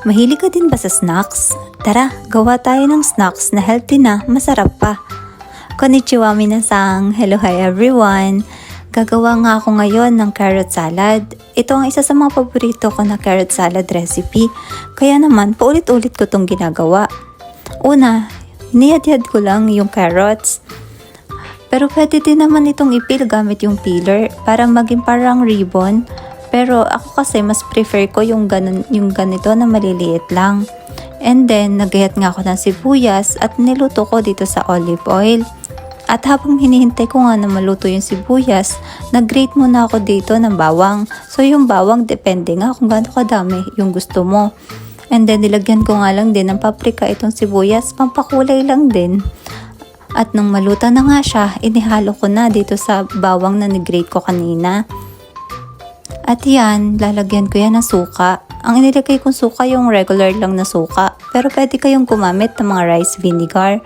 Mahilig ka din ba sa snacks? Tara, gawa tayo ng snacks na healthy na, masarap pa. Konnichiwa minasang, hello hi everyone. Gagawa nga ako ngayon ng carrot salad. Ito ang isa sa mga paborito ko na carrot salad recipe. Kaya naman, paulit-ulit ko itong ginagawa. Una, hinihad-hiyad ko lang yung carrots. Pero pwede din naman itong ipil gamit yung peeler para maging parang ribbon. Pero ako kasi mas prefer ko yung ganito na maliliit lang. And then, nagayat nga ako ng sibuyas at niluto ko dito sa olive oil. At habang hinihintay ko nga na maluto yung sibuyas, nag-grate muna ako dito ng bawang. So yung bawang depende nga kung gaano kadami yung gusto mo. And then nilagyan ko nga lang din ng paprika itong sibuyas, pampakulay lang din. At nung maluto na nga siya, inihalo ko na dito sa bawang na nag-grate ko kanina. At yan, lalagyan ko yan ng suka. Ang inilagay kong suka yung regular lang na suka. Pero pwede kayong gumamit ng mga rice vinegar.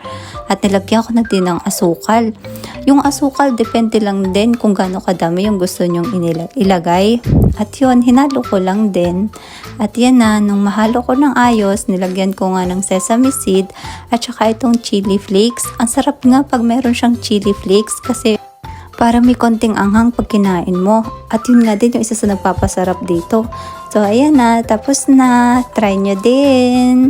At nilagyan ko na din ng asukal. Yung asukal, depende lang din kung gaano kadami yung gusto nyong ilagay. At yun, hinalo ko lang din. At yan na, nung mahalo ko ng ayos, nilagyan ko nga ng sesame seed at saka itong chili flakes. Ang sarap nga pag meron siyang chili flakes kasi para may konting anghang pag kinain mo. At yun nga din yung isa sa nagpapasarap dito. So ayan na, tapos na. Try nyo din.